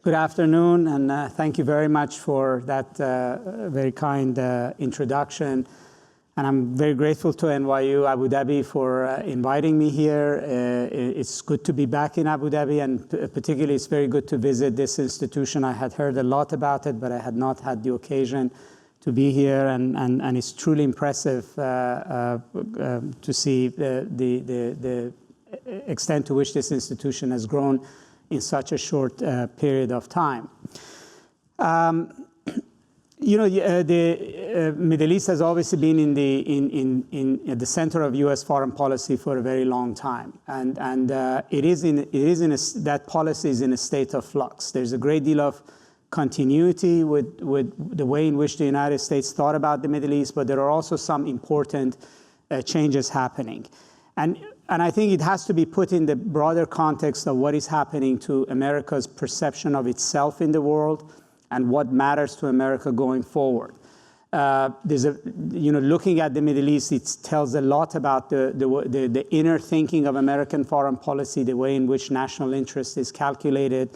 Good afternoon, and thank you very much for that very kind introduction. And I'm very grateful to NYU Abu Dhabi for inviting me here. It's good to be back in Abu Dhabi, and particularly it's very good to visit this institution. I had heard a lot about it, but I had not had the occasion to be here, and it's truly impressive to see the extent to which this institution has grown in such a short period of time. The Middle East has obviously been in the center of U.S. foreign policy for a very long time, and that policy is in a state of flux. There's a great deal of continuity with the way in which the United States thought about the Middle East, but there are also some important changes happening. And I think it has to be put in the broader context of what is happening to America's perception of itself in the world and what matters to America going forward. Looking at the Middle East, it tells a lot about the inner thinking of American foreign policy, the way in which national interest is calculated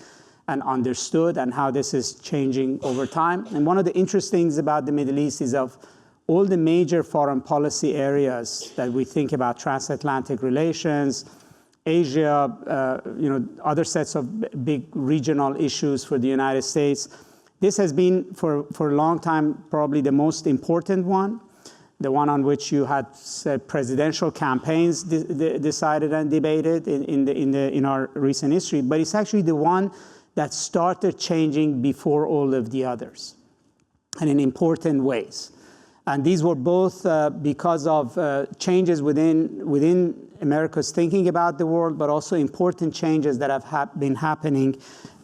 and understood, and how this is changing over time. And one of the interesting things about the Middle East is of all the major foreign policy areas that we think about, transatlantic relations, Asia, other sets of big regional issues for the United States. This has been, for a long time, probably the most important one, the one on which you had presidential campaigns decided and debated in our recent history. But it's actually the one that started changing before all of the others, and in important ways. And these were both because of changes within America's thinking about the world, but also important changes that have been happening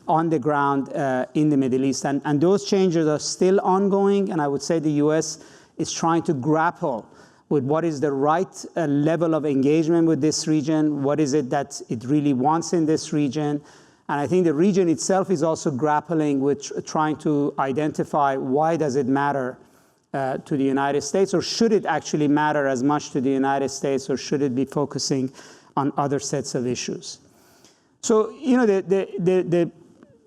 on the ground in the Middle East. And those changes are still ongoing, and I would say the U.S. is trying to grapple with what is the right level of engagement with this region, what is it that it really wants in this region. And I think the region itself is also grappling with trying to identify why does it matter to the United States, or should it actually matter as much to the United States, or should it be focusing on other sets of issues? So, the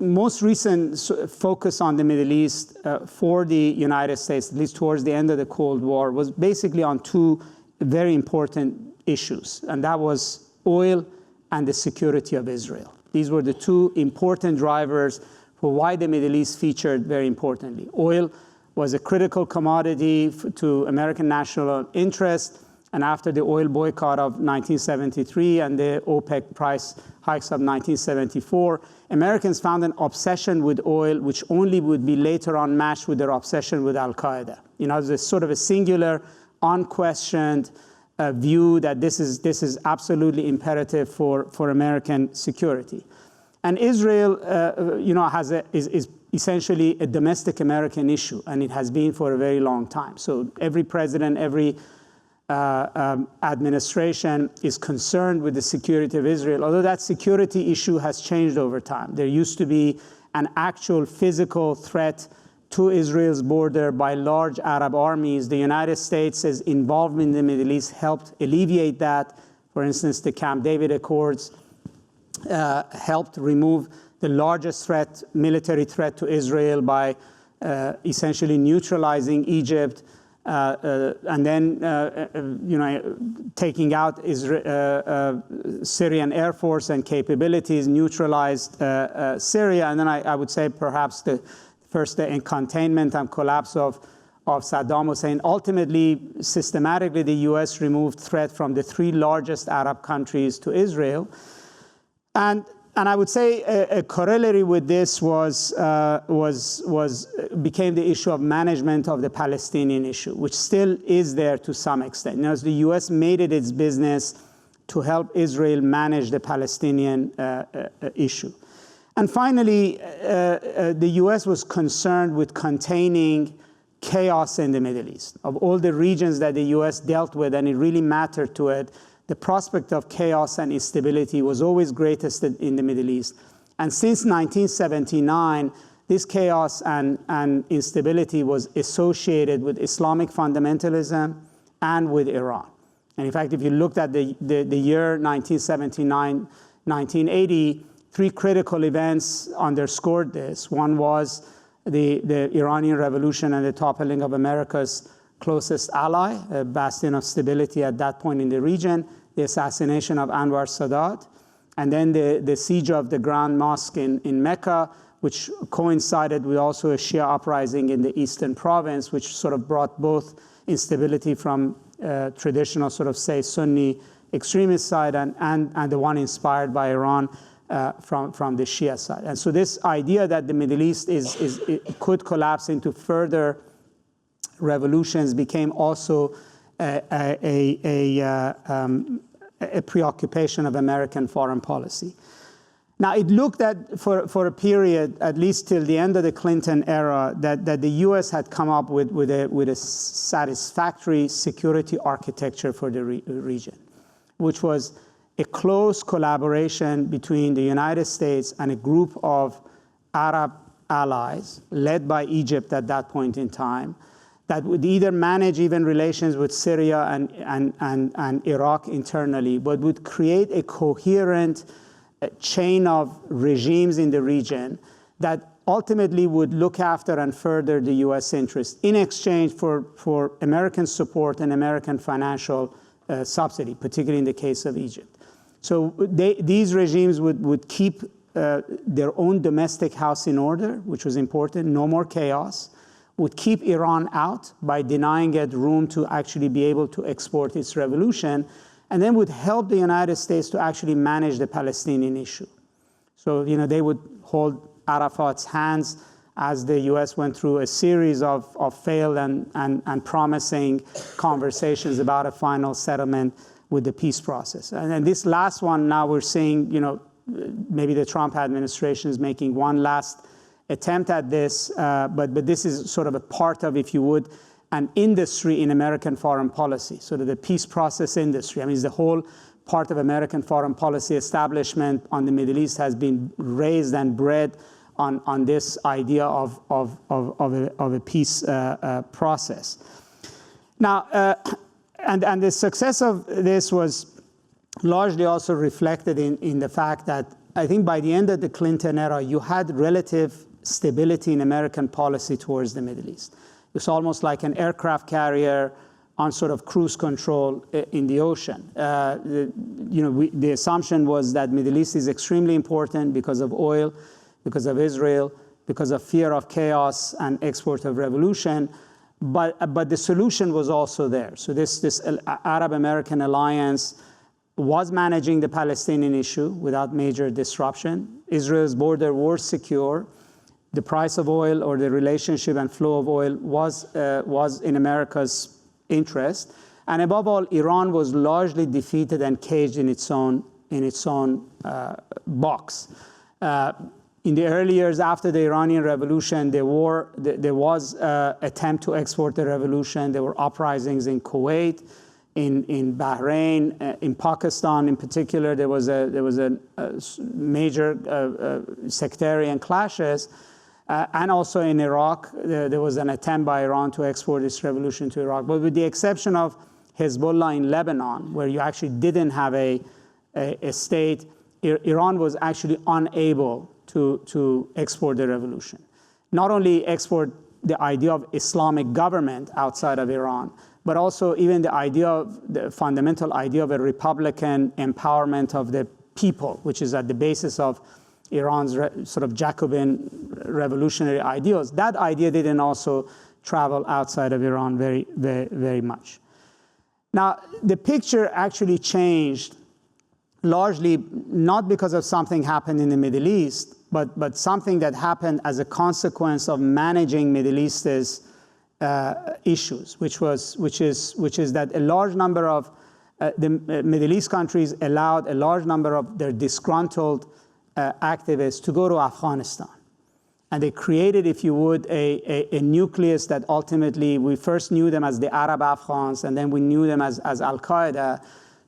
most recent focus on the Middle East for the United States, at least towards the end of the Cold War, was basically on two very important issues, and that was oil and the security of Israel. These were the two important drivers for why the Middle East featured very importantly. Oil was a critical commodity to American national interest, and after the oil boycott of 1973 and the OPEC price hikes of 1974, Americans found an obsession with oil which only would be later on matched with their obsession with Al-Qaeda. There's sort of a singular, unquestioned view that this is absolutely imperative for American security. And Israel, is essentially a domestic American issue, and it has been for a very long time. So every president, every administration is concerned with the security of Israel, although that security issue has changed over time. There used to be an actual physical threat to Israel's border by large Arab armies. The United States' involvement in the Middle East helped alleviate that. For instance, the Camp David Accords helped remove the largest military threat to Israel by essentially neutralizing Egypt, and then taking out Syrian Air Force and capabilities, neutralized Syria, and then I would say perhaps the first containment and collapse of Saddam Hussein. Ultimately, systematically, the U.S. removed threat from the three largest Arab countries to Israel. And I would say a corollary with this became the issue of management of the Palestinian issue, which still is there to some extent. As the U.S. made it its business to help Israel manage the Palestinian issue. And finally, the U.S. was concerned with containing chaos in the Middle East. Of all the regions that the U.S. dealt with, and it really mattered to it, the prospect of chaos and instability was always greatest in the Middle East. And since 1979, this chaos and instability was associated with Islamic fundamentalism and with Iran. And in fact, if you looked at the year 1979, 1980, three critical events underscored this. One was the Iranian Revolution and the toppling of America's closest ally, a bastion of stability at that point in the region, the assassination of Anwar Sadat, and then the siege of the Grand Mosque in Mecca, which coincided with also a Shia uprising in the eastern province, which sort of brought both instability from traditional sort of, say, Sunni extremist side and the one inspired by Iran from the Shia side. And so this idea that the Middle East could collapse into further revolutions became also a preoccupation of American foreign policy. Now, it looked at, for a period, at least till the end of the Clinton era, that the U.S. had come up with a satisfactory security architecture for the region, which was a close collaboration between the United States and a group of Arab allies, led by Egypt at that point in time, that would either manage even relations with Syria and Iraq internally, but would create a coherent chain of regimes in the region that ultimately would look after and further the U.S. interest in exchange for American support and American financial subsidy, particularly in the case of Egypt. So these regimes would keep their own domestic house in order, which was important, no more chaos, would keep Iran out by denying it room to actually be able to export its revolution, and then would help the United States to actually manage the Palestinian issue. So, they would hold Arafat's hands as the U.S. went through a series of failed and promising conversations about a final settlement with the peace process. And then this last one, now we're seeing, maybe the Trump administration is making one last attempt at this, but this is sort of a part of, if you would, an industry in American foreign policy, sort of the peace process industry. I mean, it's the whole part of American foreign policy establishment on the Middle East has been raised and bred on this idea of a peace process. Now, and the success of this was largely also reflected in the fact that I think by the end of the Clinton era, you had relative stability in American policy towards the Middle East. It's almost like an aircraft carrier on sort of cruise control in the ocean. The assumption was that Middle East is extremely important because of oil, because of Israel, because of fear of chaos and export of revolution. But the solution was also there. So this Arab-American alliance was managing the Palestinian issue without major disruption. Israel's border was secure. The price of oil, or the relationship and flow of oil, was in America's interest. And above all, Iran was largely defeated and caged in its own box. In the early years after the Iranian Revolution, there was an attempt to export the revolution. There were uprisings in Kuwait, in Bahrain, in Pakistan in particular. There was a major sectarian clashes. And also in Iraq, there was an attempt by Iran to export its revolution to Iraq. But with the exception of Hezbollah in Lebanon, where you actually didn't have a state, Iran was actually unable to export the revolution. Not only export the idea of Islamic government outside of Iran, but also even the fundamental idea of a republican empowerment of the people, which is at the basis of Iran's sort of Jacobin revolutionary ideals. That idea didn't also travel outside of Iran very, very, very much. Now, the picture actually changed largely not because of something happened in the Middle East, but something that happened as a consequence of managing Middle East's issues, which is that a large number of the Middle East countries allowed a large number of their disgruntled activists to go to Afghanistan. And they created, if you would, a nucleus that ultimately we first knew them as the Arab Afghans, and then we knew them as Al-Qaeda,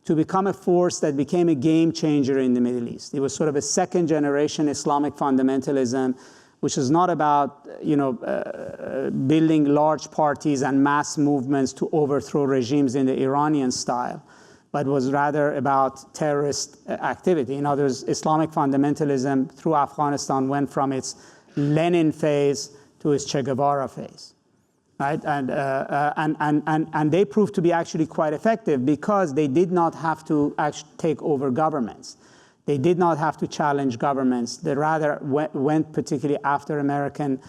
to become a force that became a game changer in the Middle East. It was sort of a second generation Islamic fundamentalism, which is not about building large parties and mass movements to overthrow regimes in the Iranian style, but was rather about terrorist activity. In other words, Islamic fundamentalism through Afghanistan went from its Lenin phase to its Che Guevara phase, right? And they proved to be actually quite effective because they did not have to actually take over governments. They did not have to challenge governments. They rather went particularly after American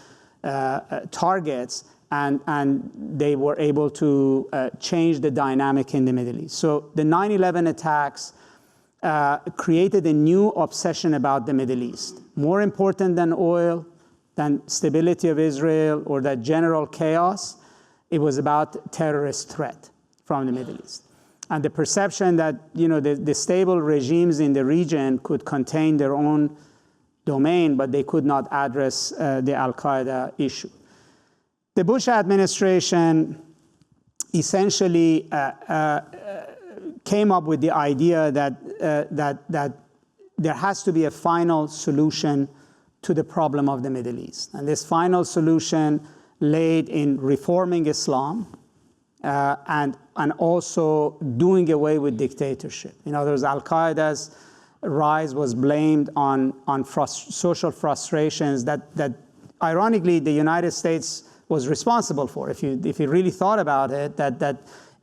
targets, and they were able to change the dynamic in the Middle East. So the 9/11 attacks created a new obsession about the Middle East. More important than oil, than stability of Israel, or that general chaos, it was about terrorist threat from the Middle East. And the perception that the stable regimes in the region could contain their own domain, but they could not address the Al-Qaeda issue. The Bush administration essentially came up with the idea that there has to be a final solution to the problem of the Middle East. And this final solution laid in reforming Islam and also doing away with dictatorship. In other words, Al-Qaeda's rise was blamed on social frustrations that ironically the United States was responsible for. If you really thought about it, that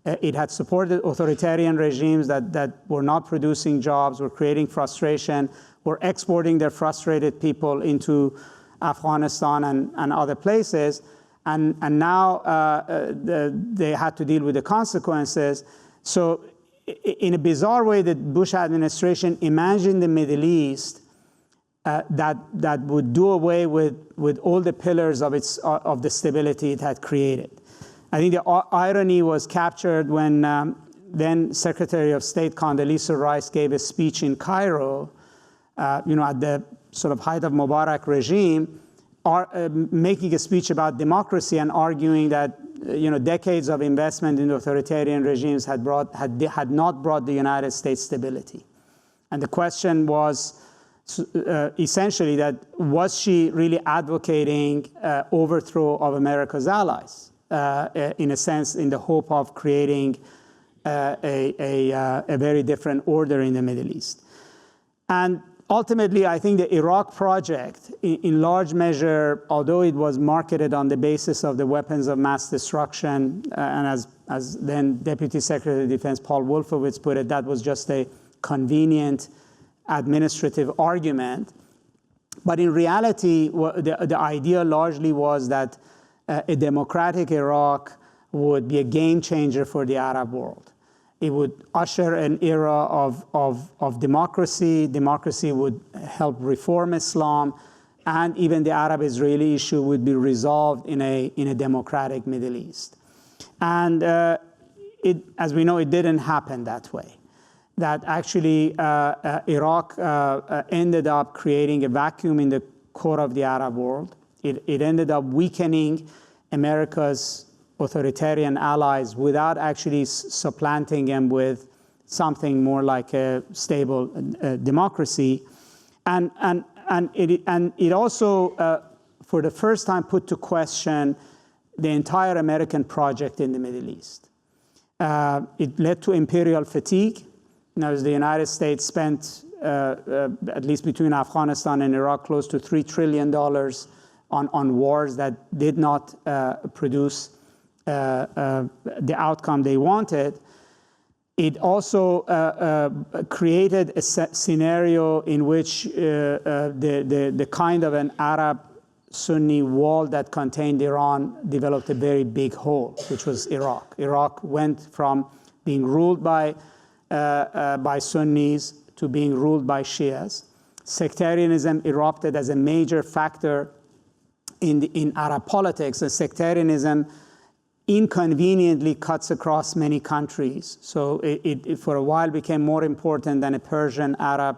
it had supported authoritarian regimes that were not producing jobs, were creating frustration, were exporting their frustrated people into Afghanistan and other places, and now they had to deal with the consequences. So in a bizarre way, the Bush administration imagined the Middle East that would do away with all the pillars of the stability it had created. I think the irony was captured when then Secretary of State Condoleezza Rice gave a speech in Cairo, at the sort of height of Mubarak regime, making a speech about democracy and arguing that decades of investment in authoritarian regimes had not brought the United States stability. And the question was essentially that was she really advocating overthrow of America's allies, in a sense, in the hope of creating a very different order in the Middle East. And ultimately, I think the Iraq project, in large measure, although it was marketed on the basis of the weapons of mass destruction, and as then Deputy Secretary of Defense Paul Wolfowitz put it, that was just a convenient administrative argument. But in reality, the idea largely was that a democratic Iraq would be a game changer for the Arab world. It would usher an era of democracy. Democracy would help reform Islam, and even the Arab-Israeli issue would be resolved in a democratic Middle East. And as we know, it didn't happen that way. That actually Iraq ended up creating a vacuum in the core of the Arab world. It ended up weakening America's authoritarian allies without actually supplanting them with something more like a stable democracy. And it also, for the first time, put to question the entire American project in the Middle East. It led to imperial fatigue. Now, as the United States spent, at least between Afghanistan and Iraq, close to $3 trillion on wars that did not produce the outcome they wanted. It also created a scenario in which the kind of an Arab-Sunni wall that contained Iran developed a very big hole, which was Iraq. Iraq went from being ruled by Sunnis to being ruled by Shias. Sectarianism erupted as a major factor in Arab politics, and sectarianism inconveniently cuts across many countries. So it for a while became more important than a Persian-Arab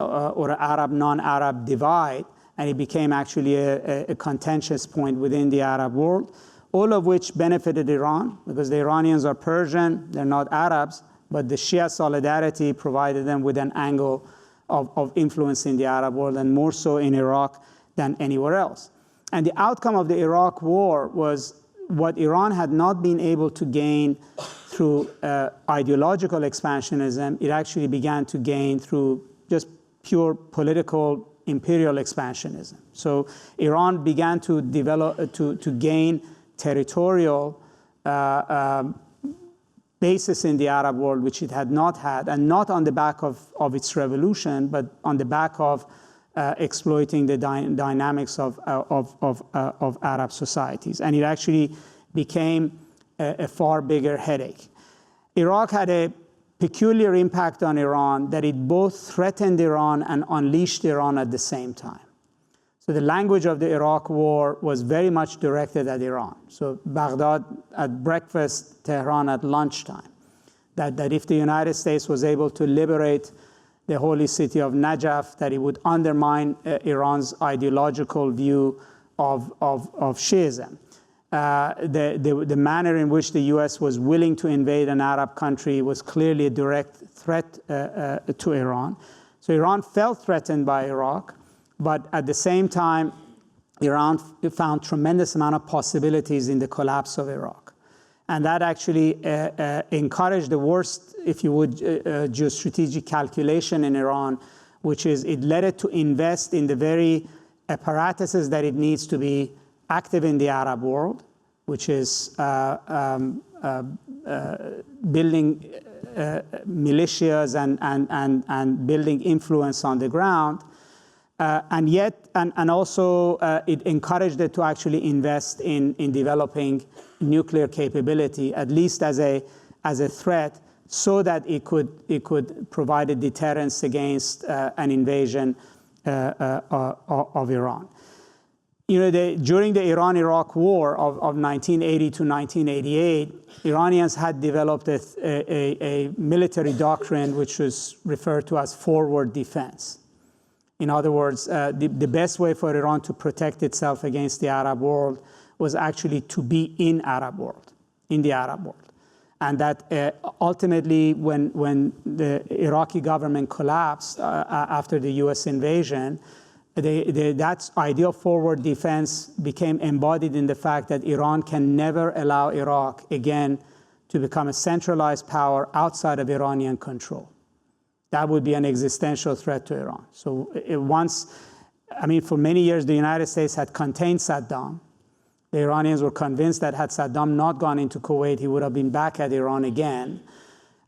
or Arab non-Arab divide, and it became actually a contentious point within the Arab world, all of which benefited Iran, because the Iranians are Persian, they're not Arabs, but the Shia solidarity provided them with an angle of influence in the Arab world, and more so in Iraq than anywhere else. And the outcome of the Iraq war was what Iran had not been able to gain through ideological expansionism, it actually began to gain through just pure political imperial expansionism. So Iran began to develop, to gain territorial basis in the Arab world, which it had not had, and not on the back of its revolution, but on the back of exploiting the dynamics of Arab societies. And it actually became a far bigger headache. Iraq had a peculiar impact on Iran that it both threatened Iran and unleashed Iran at the same time. So the language of the Iraq war was very much directed at Iran. So Baghdad at breakfast, Tehran at lunchtime. That if the United States was able to liberate the holy city of Najaf, that it would undermine Iran's ideological view of Shiism. The manner in which the US was willing to invade an Arab country was clearly a direct threat to Iran. So Iran felt threatened by Iraq, but at the same time, Iran found tremendous amount of possibilities in the collapse of Iraq. And that actually encouraged the worst, if you would, geostrategic calculation in Iran, which is it led it to invest in the very apparatuses that it needs to be active in the Arab world, which is building militias and building influence on the ground. And also it encouraged it to actually invest in developing nuclear capability, at least as a threat, so that it could provide a deterrence against an invasion of Iran. During the Iran-Iraq War of 1980 to 1988, Iranians had developed a military doctrine which was referred to as forward defense. In other words, the best way for Iran to protect itself against the Arab world was actually to be in the Arab world. And that ultimately, when the Iraqi government collapsed after the US invasion, that idea of forward defense became embodied in the fact that Iran can never allow Iraq again to become a centralized power outside of Iranian control. That would be an existential threat to Iran. So for many years, the United States had contained Saddam. The Iranians were convinced that had Saddam not gone into Kuwait, he would have been back at Iran again.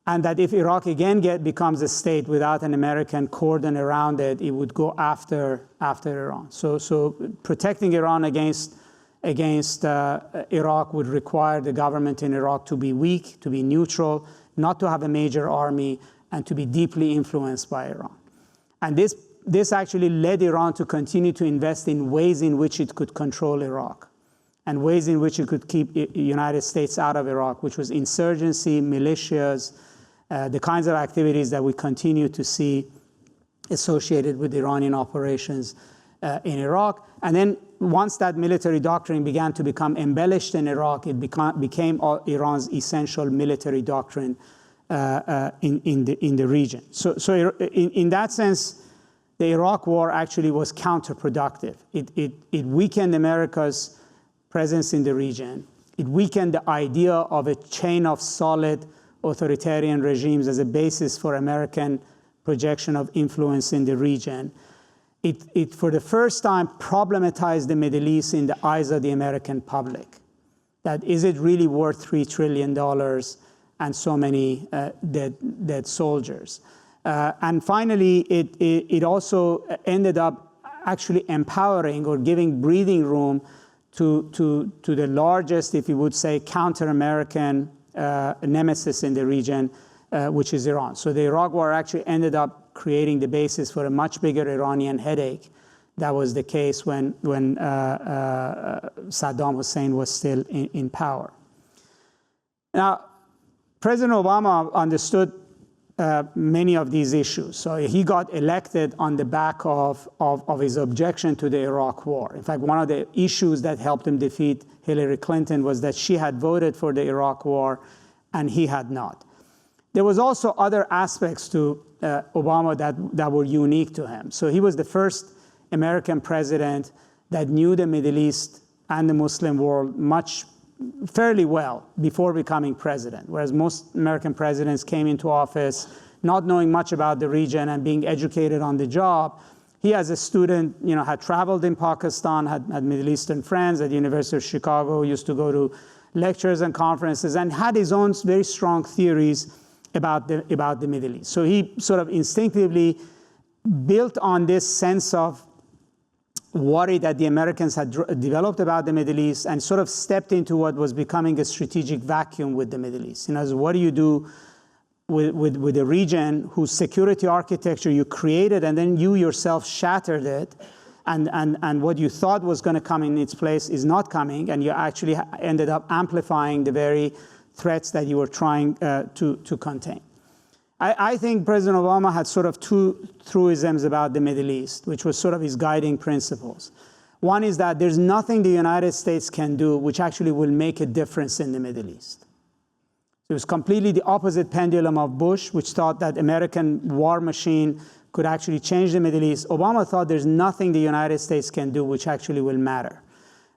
And that if Iraq again becomes a state without an American cordon around it, it would go after Iran. So protecting Iran against Iraq would require the government in Iraq to be weak, to be neutral, not to have a major army, and to be deeply influenced by Iran. And this actually led Iran to continue to invest in ways in which it could control Iraq, and ways in which it could keep the United States out of Iraq, which was insurgency, militias, the kinds of activities that we continue to see associated with Iranian operations in Iraq. And then once that military doctrine began to become embellished in Iraq, it became Iran's essential military doctrine in the region. So in that sense, the Iraq war actually was counterproductive. It weakened America's presence in the region. It weakened the idea of a chain of solid authoritarian regimes as a basis for American projection of influence in the region. It for the first time problematized the Middleeast in the eyes of the American public. That is it really worth $3 trillion and so many dead soldiers? And finally, it also ended up actually empowering or giving breathing room to the largest, if you would say, counter-American nemesis in the region, which is Iran. So the Iraq war actually ended up creating the basis for a much bigger Iranian headache. That was the case when Saddam Hussein was still in power. Now, President Obama understood many of these issues. So he got elected on the back of his objection to the Iraq war. In fact, one of the issues that helped him defeat Hillary Clinton was that she had voted for the Iraq war and he had not. There was also other aspects to Obama that were unique to him. So he was the first American president that knew the Middle East and the Muslim world much fairly well before becoming president, whereas most American presidents came into office not knowing much about the region and being educated on the job. He, as a student, had traveled in Pakistan, had Middle Eastern friends at the University of Chicago, used to go to lectures and conferences, and had his own very strong theories about the Middle East. So he sort of instinctively built on this sense of worry that the Americans had developed about the Middle East and sort of stepped into what was becoming a strategic vacuum with the Middle East. So what do you do with a region whose security architecture you created and then you yourself shattered it, and what you thought was going to come in its place is not coming, and you actually ended up amplifying the very threats that you were trying to contain. I think President Obama had sort of two truisms about the Middle East, which was sort of his guiding principles. One is that there's nothing the United States can do which actually will make a difference in the Middle East. It was completely the opposite pendulum of Bush, which thought that American war machine could actually change the Middle East. Obama thought there's nothing the United States can do which actually will matter.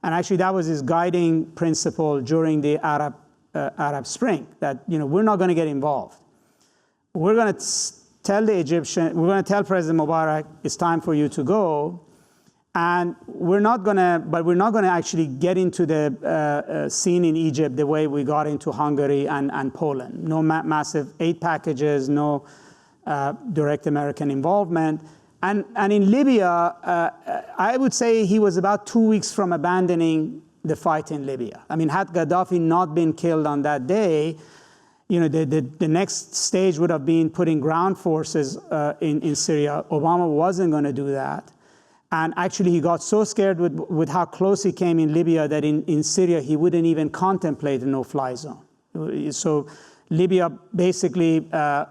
And actually that was his guiding principle during the Arab Spring, that we're not going to get involved. We're going to tell the Egyptian, we're going to tell President Mubarak, it's time for you to go. And we're not going to actually get into the scene in Egypt the way we got into Hungary and Poland. No massive aid packages, no direct American involvement. And in Libya, I would say he was about 2 weeks from abandoning the fight in Libya. I mean, had Gaddafi not been killed on that day, the next stage would have been putting ground forces in Syria. Obama wasn't going to do that. And actually, he got so scared with how close he came in Libya that in Syria, he wouldn't even contemplate a no-fly zone. So Libya basically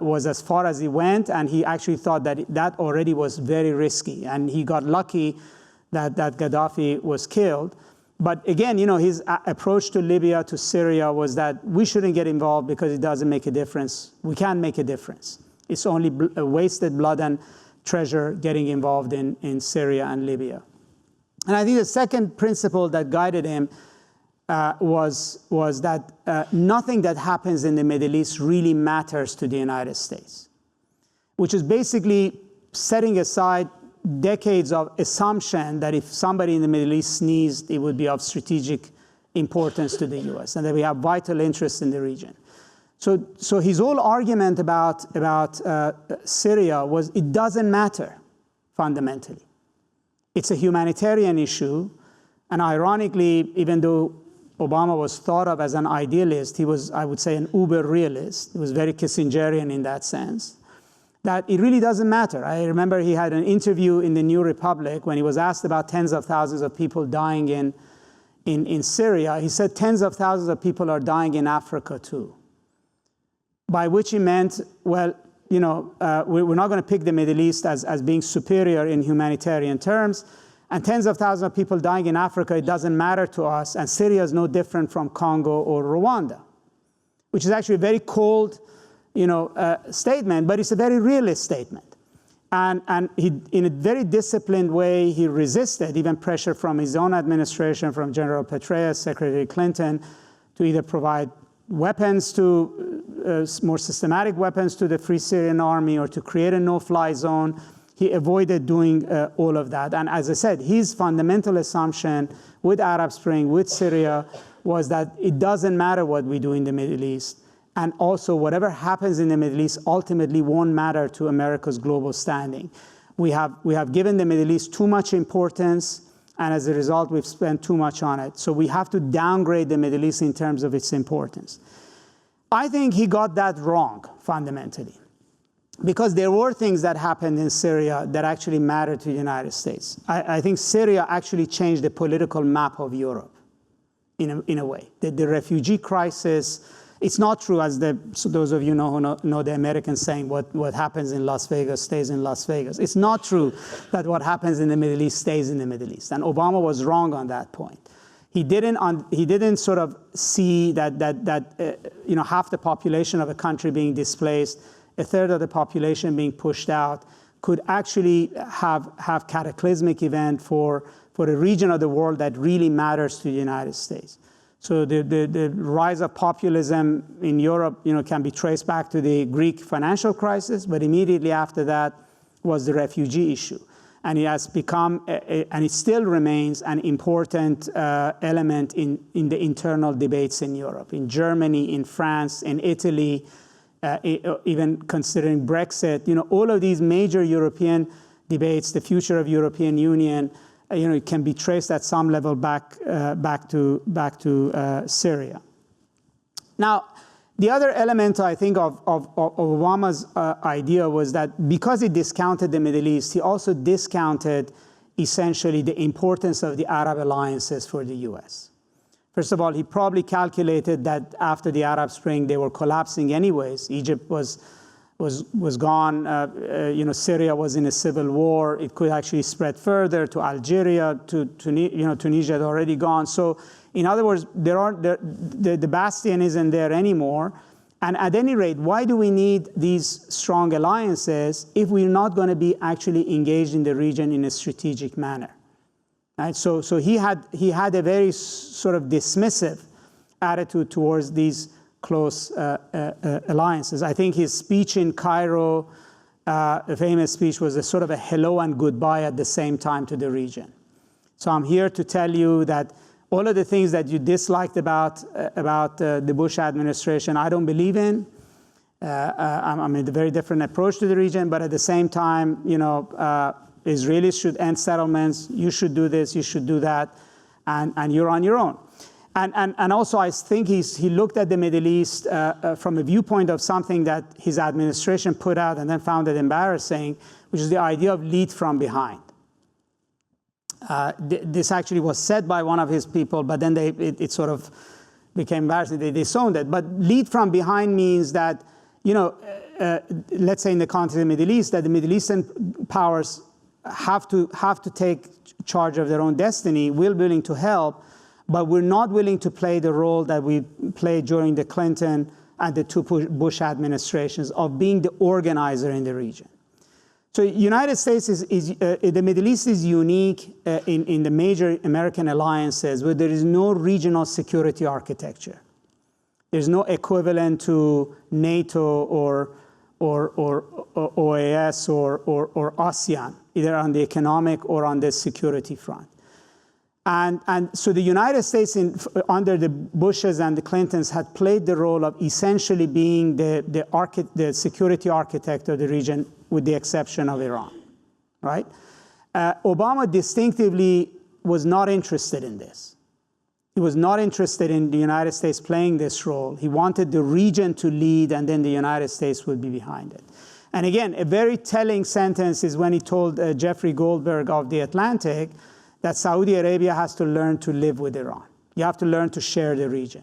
was as far as he went, and he actually thought that that already was very risky. And he got lucky that Gaddafi was killed. But again, his approach to Libya, to Syria, was that we shouldn't get involved because it doesn't make a difference. We can't make a difference. It's only wasted blood and treasure getting involved in Syria and Libya. And I think the second principle that guided him was that nothing that happens in the Middle East really matters to the United States, which is basically setting aside decades of assumption that if somebody in the Middle East sneezed, it would be of strategic importance to the US, and that we have vital interests in the region. So his whole argument about Syria was it doesn't matter fundamentally. It's a humanitarian issue, and ironically, even though Obama was thought of as an idealist, he was, I would say, an uber realist. He was very Kissingerian in that sense, that it really doesn't matter. I remember he had an interview in the New Republic when he was asked about tens of thousands of people dying in Syria. He said tens of thousands of people are dying in Africa too. By which he meant, well, we're not going to pick the Middle East as being superior in humanitarian terms, and tens of thousands of people dying in Africa, it doesn't matter to us, and Syria is no different from Congo or Rwanda, which is actually a very cold, statement, but it's a very realist statement. And he, in a very disciplined way, he resisted even pressure from his own administration, from General Petraeus, Secretary Clinton, to either provide weapons more systematic weapons to the Free Syrian Army or to create a no-fly zone. He avoided doing all of that. And as I said, his fundamental assumption with Arab Spring, with Syria, was that it doesn't matter what we do in the Middle East. And also, whatever happens in the Middle East ultimately won't matter to America's global standing. We have given the Middle East too much importance, and as a result, we've spent too much on it. So we have to downgrade the Middle East in terms of its importance. I think he got that wrong, fundamentally, because there were things that happened in Syria that actually mattered to the United States. I think Syria actually changed the political map of Europe, in a way. The refugee crisis, it's not true, as those of you who know the American saying, what happens in Las Vegas stays in Las Vegas. It's not true that what happens in the Middle East stays in the Middle East. And Obama was wrong on that point. He didn't sort of see that half the population of a country being displaced, a third of the population being pushed out, could actually have cataclysmic event for a region of the world that really matters to the United States. So the rise of populism in Europe, can be traced back to the Greek financial crisis, but immediately after that was the refugee issue. And it has become, and it still remains, an important element in the internal debates in Europe, in Germany, in France, in Italy, even considering Brexit. All of these major European debates, the future of European Union, it can be traced at some level back to Syria. Now, the other element, I think, of Obama's idea was that because he discounted the Middle East, he also discounted essentially the importance of the Arab alliances for the US. First of all, he probably calculated that after the Arab Spring, they were collapsing anyways. Egypt was gone. Syria was in a civil war. It could actually spread further to Algeria, Tunisia had already gone. So, in other words, the bastion isn't there anymore. And at any rate, why do we need these strong alliances if we're not going to be actually engaged in the region in a strategic manner? Right? So he had a very sort of dismissive attitude towards these close alliances. I think his speech in Cairo, the famous speech, was a sort of a hello and goodbye at the same time to the region. So I'm here to tell you that all of the things that you disliked about the Bush administration, I don't believe in. I'm in a very different approach to the region, but at the same time, Israelis should end settlements. You should do this. You should do that, and you're on your own. And also, I think he looked at the Middle East from a viewpoint of something that his administration put out and then found it embarrassing, which is the idea of lead from behind. This actually was said by one of his people, but then it sort of became embarrassing. They disowned it. But lead from behind means that, let's say in the context of the Middle East, that the Middle Eastern powers have to take charge of their own destiny. We're willing to help, but we're not willing to play the role that we played during the Clinton and the two Bush administrations of being the organizer in the region. So United States the Middle East is unique in the major American alliances where there is no regional security architecture. There's no equivalent to NATO or OAS or ASEAN, either on the economic or on the security front. And so the United States, under the Bushes and the Clintons, had played the role of essentially being the security architect of the region, with the exception of Iran, right? Obama distinctively was not interested in this. He was not interested in the United States playing this role. He wanted the region to lead, and then the United States would be behind it. And again, a very telling sentence is when he told Jeffrey Goldberg of The Atlantic that Saudi Arabia has to learn to live with Iran. You have to learn to share the region,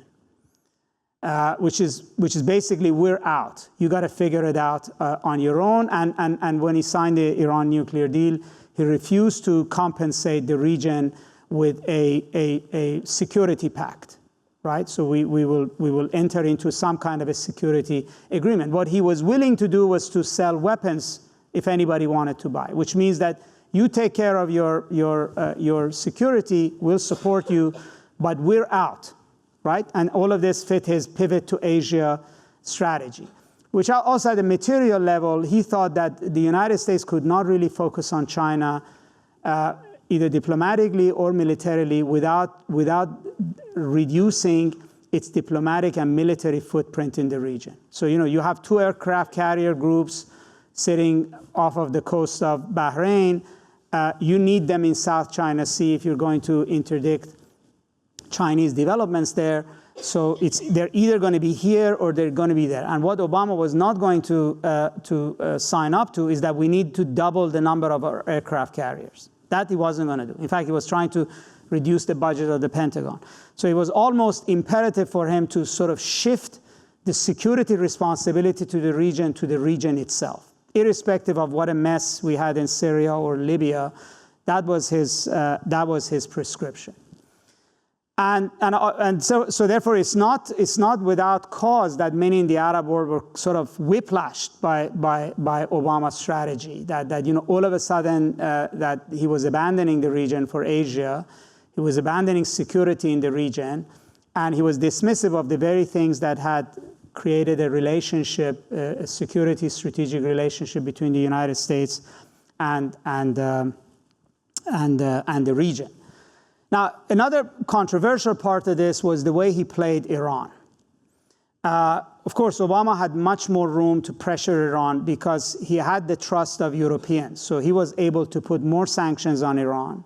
which is basically, we're out. You got to figure it out on your own. And when he signed the Iran nuclear deal, he refused to compensate the region with a security pact, right? So we will enter into some kind of a security agreement. What he was willing to do was to sell weapons if anybody wanted to buy, which means that you take care of your security, we'll support you, but we're out, right? And all of this fit his pivot to Asia strategy, which also at the material level, he thought that the United States could not really focus on China either diplomatically or militarily without reducing its diplomatic and military footprint in the region. So, you have two aircraft carrier groups sitting off of the coast of Bahrain. You need them in South China Sea if you're going to interdict Chinese developments there. So they're either going to be here or they're going to be there. And what Obama was not going to sign up to is that we need to double the number of our aircraft carriers. That he wasn't going to do. In fact, he was trying to reduce the budget of the Pentagon. So it was almost imperative for him to sort of shift the security responsibility to the region itself. Irrespective of what a mess we had in Syria or Libya, that was his prescription. And so therefore it's not without cause that many in the Arab world were sort of whiplashed by Obama's strategy, that all of a sudden that he was abandoning the region for Asia, he was abandoning security in the region, And he was dismissive of the very things that had created a relationship, a security strategic relationship between the United States and the region. Now, another controversial part of this was the way he played Iran. Of course, Obama had much more room to pressure Iran because he had the trust of Europeans. So he was able to put more sanctions on Iran,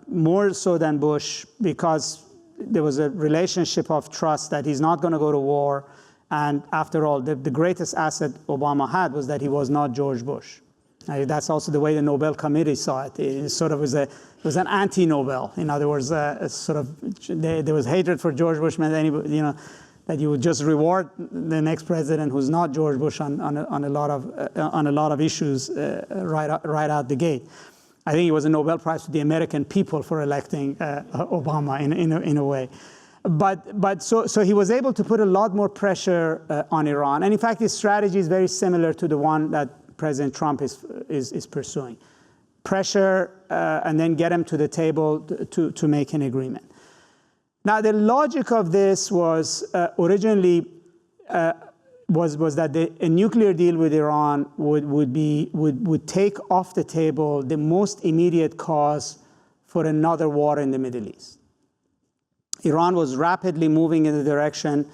more so than Bush, because there was a relationship of trust that he's not going to go to war. And after all, the greatest asset Obama had was that he was not George Bush. That's also the way the Nobel Committee saw it. It sort of was an anti-Nobel. In other words, there was hatred for George Bush, meant anybody, that you would just reward the next president who's not George Bush on a lot of issues right out the gate. I think it was a Nobel Prize to the American people for electing Obama in a way. But so he was able to put a lot more pressure on Iran. And in fact, his strategy is very similar to the one that President Trump is pursuing. Pressure and then get him to the table to make an agreement. Now, the logic of this was originally was that a nuclear deal with Iran would take off the table the most immediate cause for another war in the Middle East. Iran was rapidly moving in the direction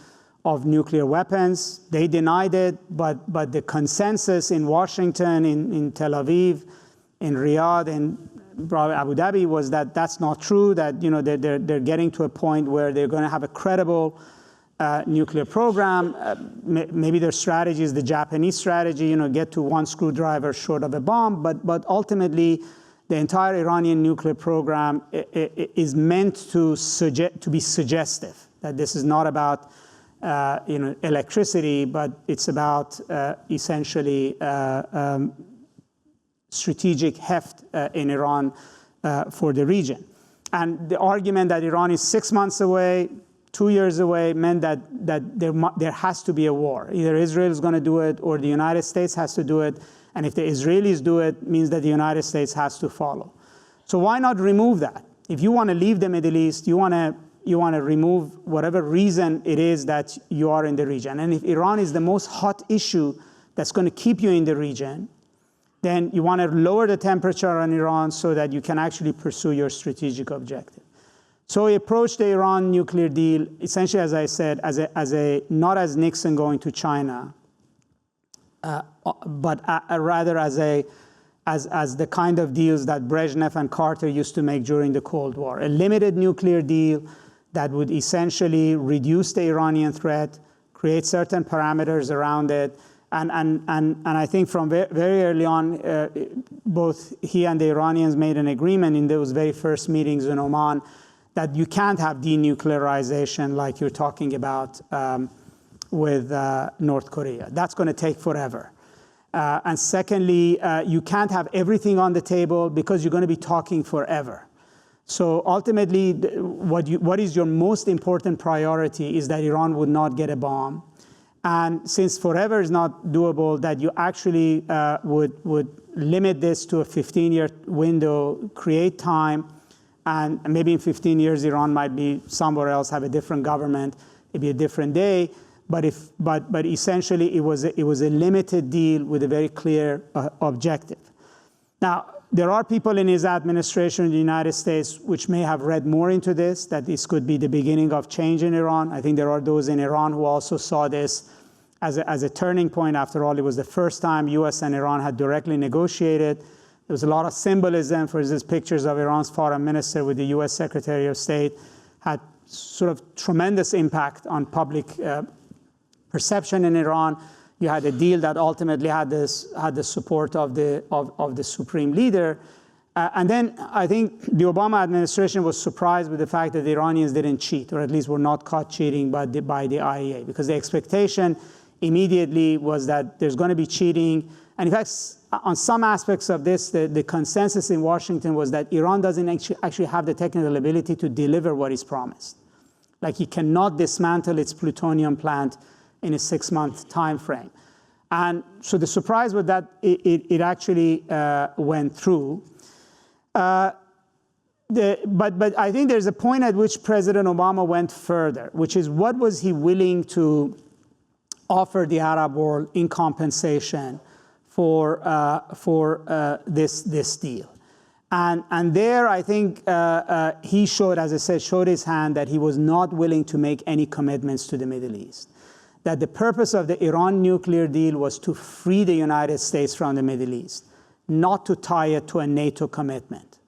of nuclear weapons. They denied it, but the consensus in Washington, in Tel Aviv, in Riyadh, and probably Abu Dhabi was that that's not true, that they're getting to a point where they're going to have a credible nuclear program. Maybe their strategy is the Japanese strategy, get to one screwdriver short of a bomb, but ultimately the entire Iranian nuclear program is meant to be suggestive, that this is not about electricity, but it's about essentially strategic heft in Iran for the region. And the argument that Iran is 6 months away, 2 years away, meant that there has to be a war. Either Israel is going to do it or the United States has to do it. And if the Israelis do it, it means that the United States has to follow. So why not remove that? If you want to leave the Middle East, you want to remove whatever reason it is that you are in the region. And if Iran is the most hot issue that's going to keep you in the region, then you want to lower the temperature on Iran so that you can actually pursue your strategic objective. So he approached the Iran nuclear deal, essentially, as I said, not as Nixon going to China, but rather as the kind of deals that Brezhnev and Carter used to make during the Cold War. A limited nuclear deal that would essentially reduce the Iranian threat, create certain parameters around it. And I think from very early on, both he and the Iranians made an agreement in those very first meetings in Oman that you can't have denuclearization like you're talking about with North Korea. That's going to take forever. And secondly, you can't have everything on the table because you're going to be talking forever. So ultimately, what is your most important priority is that Iran would not get a bomb. And since forever is not doable, that you actually would limit this to a 15-year window, create time, and maybe in 15 years, Iran might be somewhere else, have a different government, it'd be a different day. But essentially, it was a limited deal with a very clear objective. Now, there are people in his administration in the United States which may have read more into this, that this could be the beginning of change in Iran. I think there are those in Iran who also saw this as a turning point. After all, it was the first time US and Iran had directly negotiated. There was a lot of symbolism. For instance, pictures of Iran's foreign minister with the US Secretary of State had sort of tremendous impact on public perception in Iran. You had a deal that ultimately had the support of the supreme leader. And then I think the Obama administration was surprised with the fact that the Iranians didn't cheat, or at least were not caught cheating by the IAEA, because the expectation immediately was that there's going to be cheating. And in fact, on some aspects of this, the consensus in Washington was that Iran doesn't actually have the technical ability to deliver what is promised. Like, it cannot dismantle its plutonium plant in a 6-month time frame. And so the surprise was that it actually went through. But I think there's a point at which President Obama went further, which is what was he willing to offer the Arab world in compensation for this deal. And there, I think he showed, as I said, showed his hand that he was not willing to make any commitments to the Middle East. That the purpose of the Iran nuclear deal was to free the United States from the Middle East, not to tie it to a NATO commitment,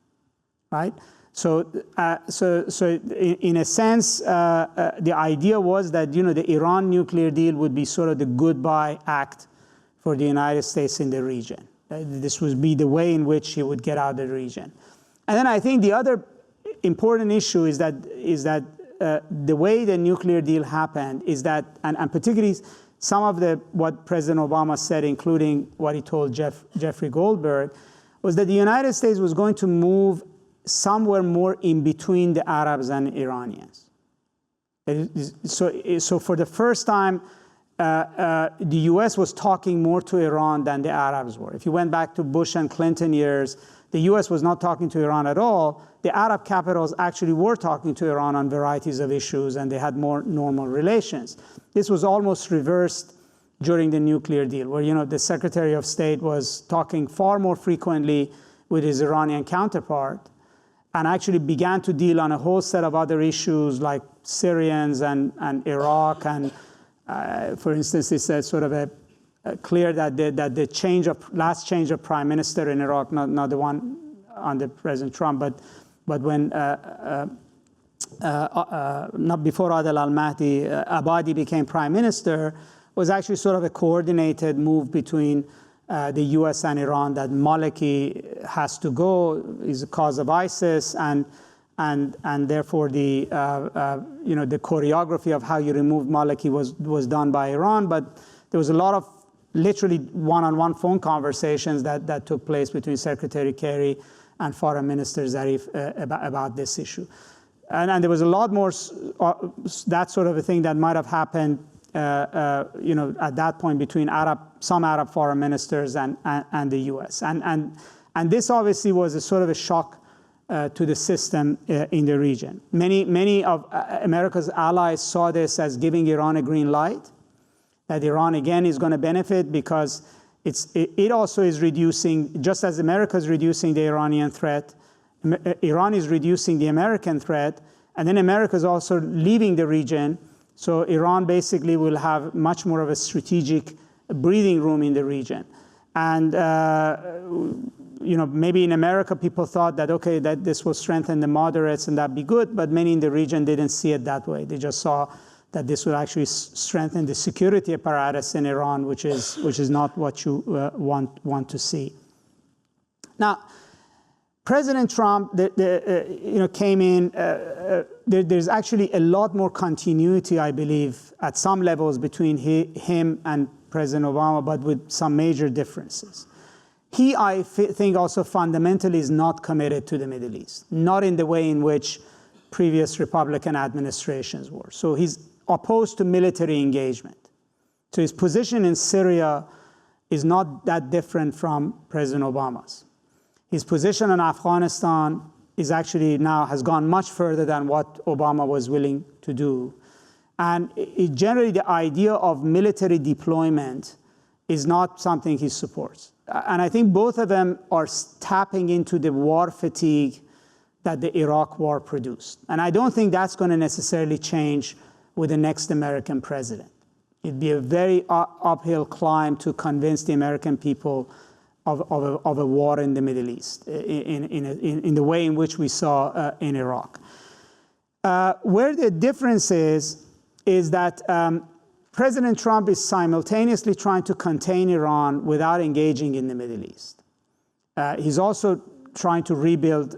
right? So in a sense, the idea was that, the Iran nuclear deal would be sort of the goodbye act for the United States in the region. This would be the way in which he would get out of the region. And then I think the other important issue is that the way the nuclear deal happened is that, and particularly some of what President Obama said, including what he told Jeffrey Goldberg, was that the United States was going to move somewhere more in between the Arabs and Iranians. So for the first time, the U.S. was talking more to Iran than the Arabs were. If you went back to Bush and Clinton years, the U.S. was not talking to Iran at all. The Arab capitals actually were talking to Iran on varieties of issues, and they had more normal relations. This was almost reversed during the nuclear deal, where the Secretary of State was talking far more frequently with his Iranian counterpart, and actually began to deal on a whole set of other issues like Syrians and Iraq. And for instance, it's sort of clear that the last change of prime minister in Iraq, not the one under President Trump, but when not before Adel al-Mahdi, Abadi became prime minister, was actually sort of a coordinated move between the U.S. and Iran, that Maliki has to go, is a cause of ISIS, and therefore the choreography of how you remove Maliki was done by Iran. But there was a lot of literally one-on-one phone conversations that took place between Secretary Kerry and Foreign Minister Zarif about this issue. And there was a lot more that sort of a thing that might have happened at that point between some Arab foreign ministers and the U.S. And this obviously was a sort of a shock to the system in the region. Many of America's allies saw this as giving Iran a green light, that Iran again is going to benefit because it also is reducing, just as America is reducing the Iranian threat, Iran is reducing the American threat, and then America is also leaving the region. So Iran basically will have much more of a strategic breathing room in the region. And maybe in America people thought that, okay, that this will strengthen the moderates and that'd be good, but many in the region didn't see it that way. They just saw that this would actually strengthen the security apparatus in Iran, which is not what you want to see. Now, President Trump came in. There's actually a lot more continuity, I believe, at some levels between him and President Obama, but with some major differences. He, I think, also fundamentally is not committed to the Middle East, not in the way in which previous Republican administrations were. So he's opposed to military engagement. So his position in Syria is not that different from President Obama's. His position on Afghanistan is actually now has gone much further than what Obama was willing to do. And generally the idea of military deployment is not something he supports. And I think both of them are tapping into the war fatigue that the Iraq war produced. And I don't think that's going to necessarily change with the next American president. It'd be a very uphill climb to convince the American people of a war in the Middle East in the way in which we saw in Iraq. Where the difference is that President Trump is simultaneously trying to contain Iran without engaging in the Middle East. He's also trying to rebuild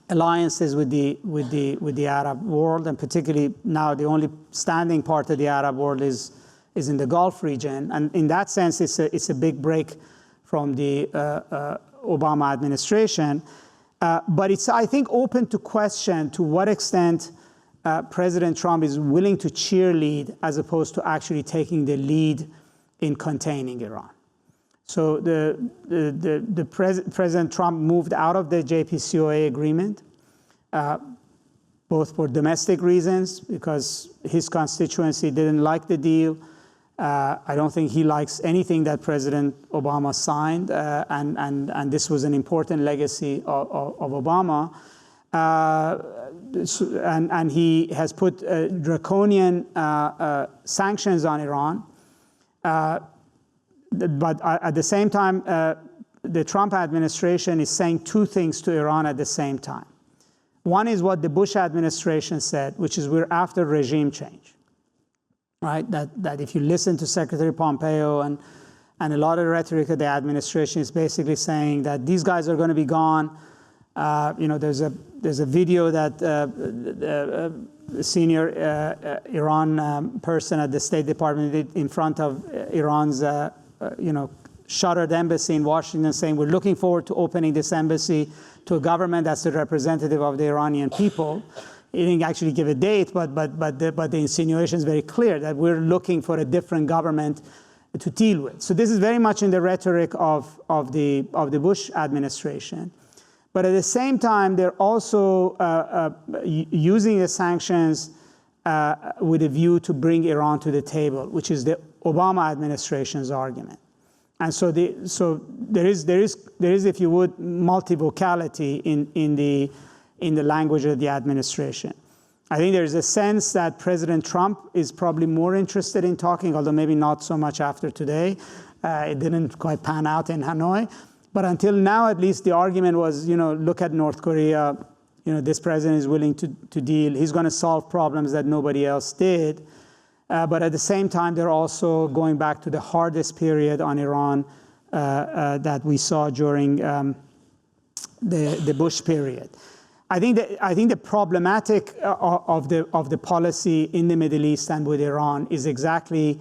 alliances with the Arab world, and particularly now the only standing part of the Arab world is in the Gulf region. And in that sense, it's a big break from the Obama administration. But it's, I think, open to question to what extent President Trump is willing to cheerlead as opposed to actually taking the lead in containing Iran. So President Trump moved out of the JCPOA agreement, both for domestic reasons, because his constituency didn't like the deal. I don't think he likes anything that President Obama signed, and this was an important legacy of Obama. And he has put draconian sanctions on Iran. But at the same time, the Trump administration is saying two things to Iran at the same time. One is what the Bush administration said, which is we're after regime change, right? That if you listen to Secretary Pompeo and a lot of the rhetoric of the administration is basically saying that these guys are going to be gone. There's a video that the senior Iran person at the State Department did in front of Iran's shuttered embassy in Washington, saying we're looking forward to opening this embassy to a government that's the representative of the Iranian people. He didn't actually give a date, but the insinuation is very clear that we're looking for a different government to deal with. So this is very much in the rhetoric of the Bush administration. But at the same time, they're also using the sanctions with a view to bring Iran to the table, which is the Obama administration's argument. And so there is, if you would, multivocality in the language of the administration. I think there's a sense that President Trump is probably more interested in talking, although maybe not so much after today. It didn't quite pan out in Hanoi. But until now, at least, the argument was, look at North Korea. This president is willing to deal. He's going to solve problems that nobody else did. But at the same time, they're also going back to the hardest period on Iran that we saw during the Bush period. I think the problematic of the policy in the Middle East and with Iran is exactly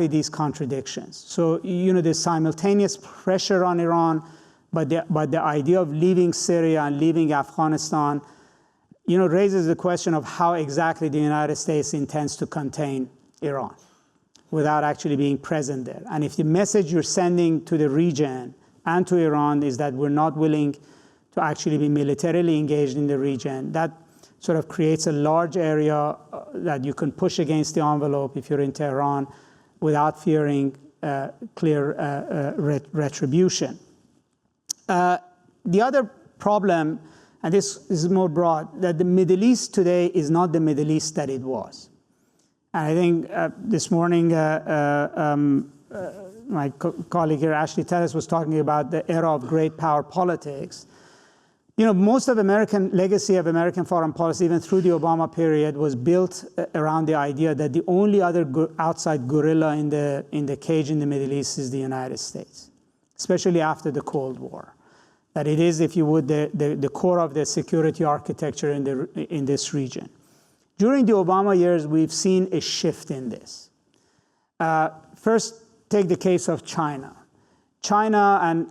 these contradictions. So there's simultaneous pressure on Iran, but the idea of leaving Syria and leaving Afghanistan, raises the question of how exactly the United States intends to contain Iran without actually being present there. And if the message you're sending to the region and to Iran is that we're not willing to actually be militarily engaged in the region, that sort of creates a large area that you can push against the envelope if you're in Tehran without fearing clear retribution. The other problem, and this is more broad, that the Middle East today is not the Middle East that it was. And I think this morning, my colleague here, Ashley Tellis, was talking about the era of great power politics. Most of legacy of American foreign policy, even through the Obama period, was built around the idea that the only other outside gorilla in the cage in the Middle East is the United States, especially after the Cold War. That it is, if you would, the core of the security architecture in this region. During the Obama years, we've seen a shift in this. First, take the case of China. China, and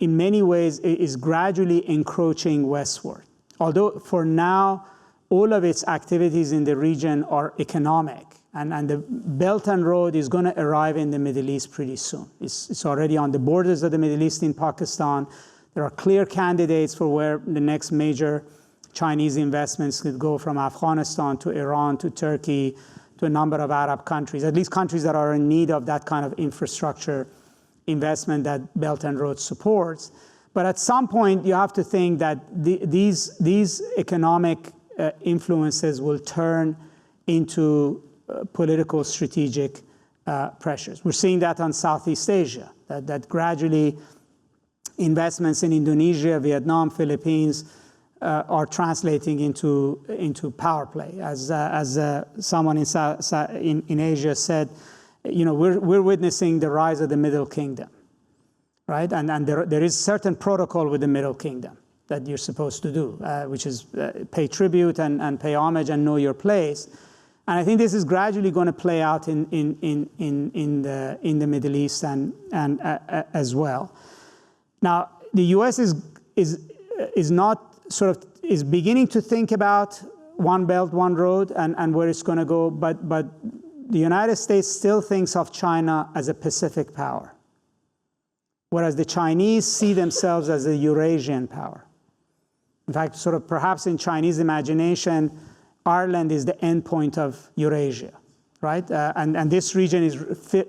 in many ways, is gradually encroaching westward. Although for now, all of its activities in the region are economic, and the Belt and Road is going to arrive in the Middle East pretty soon. It's already on the borders of the Middle East in Pakistan. There are clear candidates for where the next major Chinese investments could go, from Afghanistan to Iran to Turkey to a number of Arab countries, at least countries that are in need of that kind of infrastructure investment that Belt and Road supports. But at some point, you have to think that these economic influences will turn into political strategic pressures. We're seeing that on Southeast Asia, that gradually investments in Indonesia, Vietnam, Philippines are translating into power play. As someone in Asia said, we're witnessing the rise of the Middle Kingdom, right? And there is certain protocol with the Middle Kingdom that you're supposed to do, which is pay tribute and pay homage and know your place. And I think this is gradually going to play out in the Middle East and as well. Now, the U.S. is beginning to think about one belt, one road, and where it's going to go, but the United States still thinks of China as a Pacific power, whereas the Chinese see themselves as a Eurasian power. In fact, sort of perhaps in Chinese imagination, Ireland is the endpoint of Eurasia, right? And this region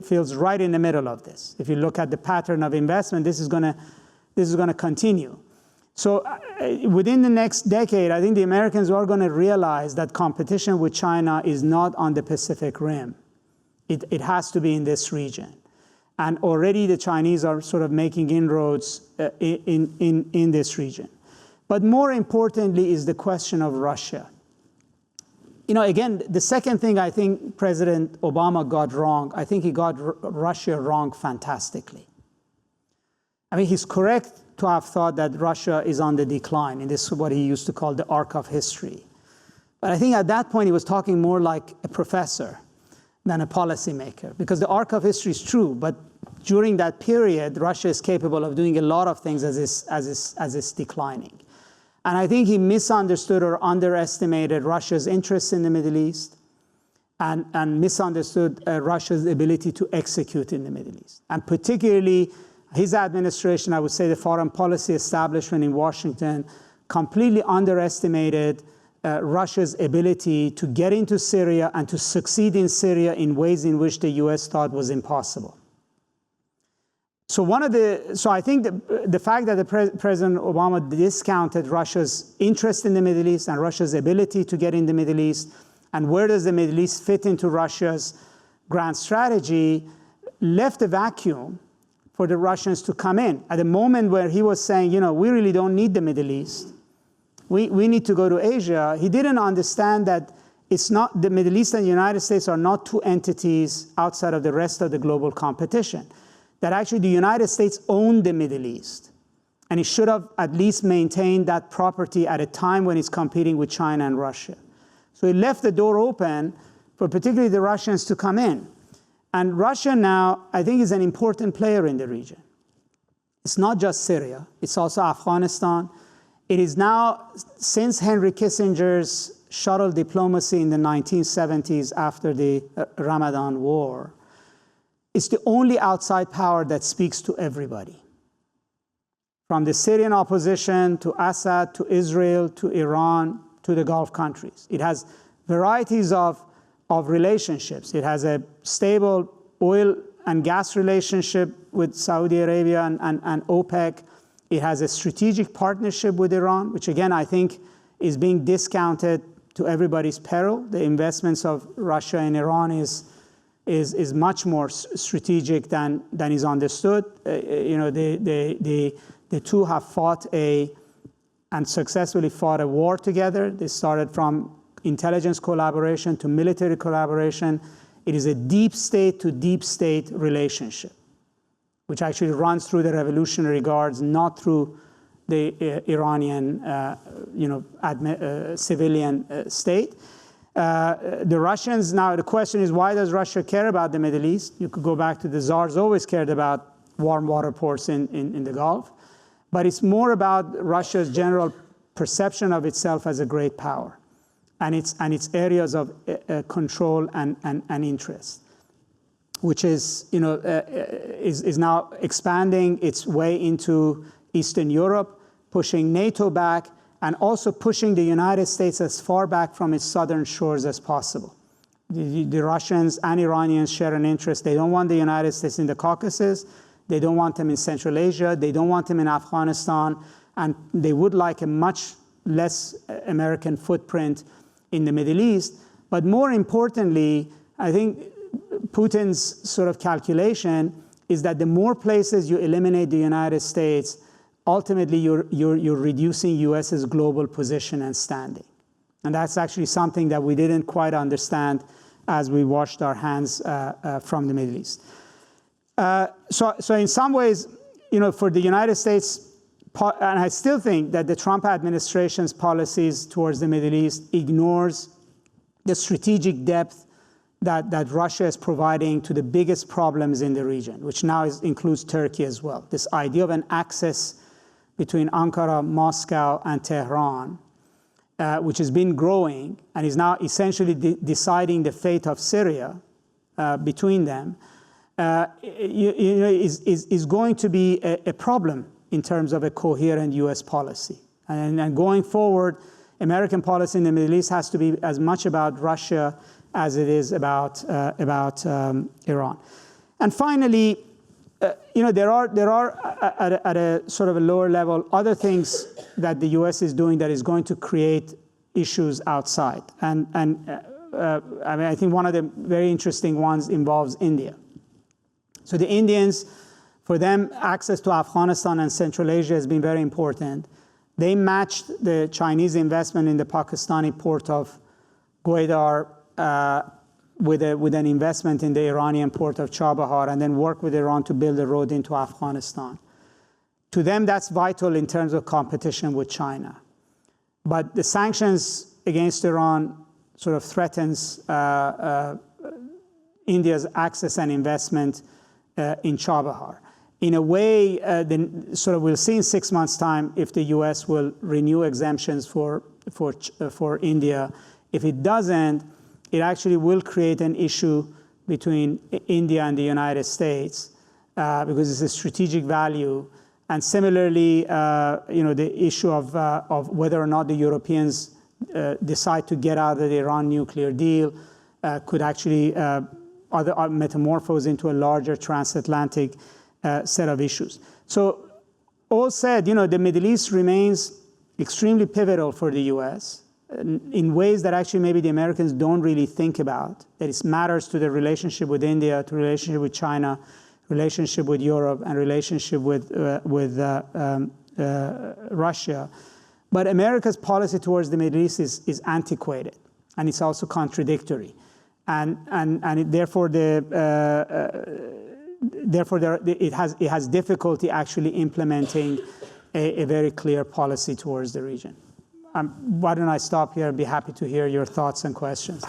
feels right in the middle of this. If you look at the pattern of investment, this is going to continue. So within the next decade, I think the Americans are going to realize that competition with China is not on the Pacific Rim. It has to be in this region. And already the Chinese are sort of making inroads in this region. But more importantly is the question of Russia. You know, again, the second thing I think President Obama got wrong, I think he got Russia wrong fantastically. I mean, he's correct to have thought that Russia is on the decline, and this is what he used to call the arc of history. But I think at that point he was talking more like a professor than a policymaker, because the arc of history is true, but during that period, Russia is capable of doing a lot of things as it's declining. And I think he misunderstood or underestimated Russia's interests in the Middle East and misunderstood Russia's ability to execute in the Middle East. And particularly his administration, I would say the foreign policy establishment in Washington, completely underestimated Russia's ability to get into Syria and to succeed in Syria in ways in which the US thought was impossible. So I think the fact that President Obama discounted Russia's interest in the Middle East and Russia's ability to get in the Middle East, and where does the Middle East fit into Russia's grand strategy, left a vacuum for the Russians to come in. At a moment where he was saying, you know, we really don't need the Middle East. We need to go to Asia. He didn't understand that it's not, the Middle East and the United States are not two entities outside of the rest of the global competition. That actually the United States owned the Middle East. And it should have at least maintained that property at a time when it's competing with China and Russia. So it left the door open for particularly the Russians to come in. And Russia now, I think, is an important player in the region. It's not just Syria, it's also Afghanistan. It is now, since Henry Kissinger's shuttle diplomacy in the 1970s after the Ramadan War, it's the only outside power that speaks to everybody. From the Syrian opposition to Assad, to Israel, to Iran, to the Gulf countries. It has varieties of relationships. It has a stable oil and gas relationship with Saudi Arabia and OPEC. It has a strategic partnership with Iran, which again, I think is being discounted to everybody's peril. The investments of Russia in Iran is much more strategic than is understood. You know, the two have fought and successfully fought a war together. They started from intelligence collaboration to military collaboration. It is a deep state to deep state relationship, which actually runs through the Revolutionary Guards, not through the Iranian civilian state. The Russians, now the question is, why does Russia care about the Middle East? You could go back to the Tsars always cared about warm water ports in the Gulf. But it's more about Russia's general perception of itself as a great power and its areas of control and interest, which is, you know, is now expanding its way into Eastern Europe, pushing NATO back, and also pushing the United States as far back from its southern shores as possible. The Russians and Iranians share an interest. They don't want the United States in the Caucasus. They don't want them in Central Asia. They don't want them in Afghanistan. And they would like a much less American footprint in the Middle East. But more importantly, I think Putin's sort of calculation is that the more places you eliminate the United States, ultimately you're reducing US's global position and standing. And that's actually something that we didn't quite understand as we washed our hands from the Middle East. So in some ways, you know, for the United States, and I still think that the Trump administration's policies towards the Middle East ignores the strategic depth that Russia is providing to the biggest problems in the region, which now includes Turkey as well. This idea of an axis between Ankara, Moscow, and Tehran, which has been growing and is now essentially deciding the fate of Syria, between them, is going to be a problem in terms of a coherent U.S. policy. And going forward, American policy in the Middle East has to be as much about Russia as it is about Iran. And finally, there are at a sort of a lower level other things that the U.S. is doing that is going to create issues outside. And I mean, I think one of the very interesting ones involves India. So the Indians, for them, access to Afghanistan and Central Asia has been very important. They matched the Chinese investment in the Pakistani port of Gwadar with an investment in the Iranian port of Chabahar, and then worked with Iran to build a road into Afghanistan. To them, that's vital in terms of competition with China. But the sanctions against Iran sort of threatens India's access and investment in Chabahar. In a way, then sort of we'll see in 6 months' time if the U.S. will renew exemptions for India. If it doesn't, it actually will create an issue between India and the United States because it's a strategic value. And similarly, the issue of whether or not the Europeans decide to get out of the Iran nuclear deal could actually metamorphose into a larger transatlantic set of issues. So all said, the Middle East remains extremely pivotal for the U.S. in ways that actually maybe the Americans don't really think about. That it matters to the relationship with India, to relationship with China, relationship with Europe, and relationship with Russia. But America's policy towards the Middle East is antiquated, and it's also contradictory. And therefore, it has difficulty actually implementing a very clear policy towards the region. Why don't I stop here and be happy to hear your thoughts and questions.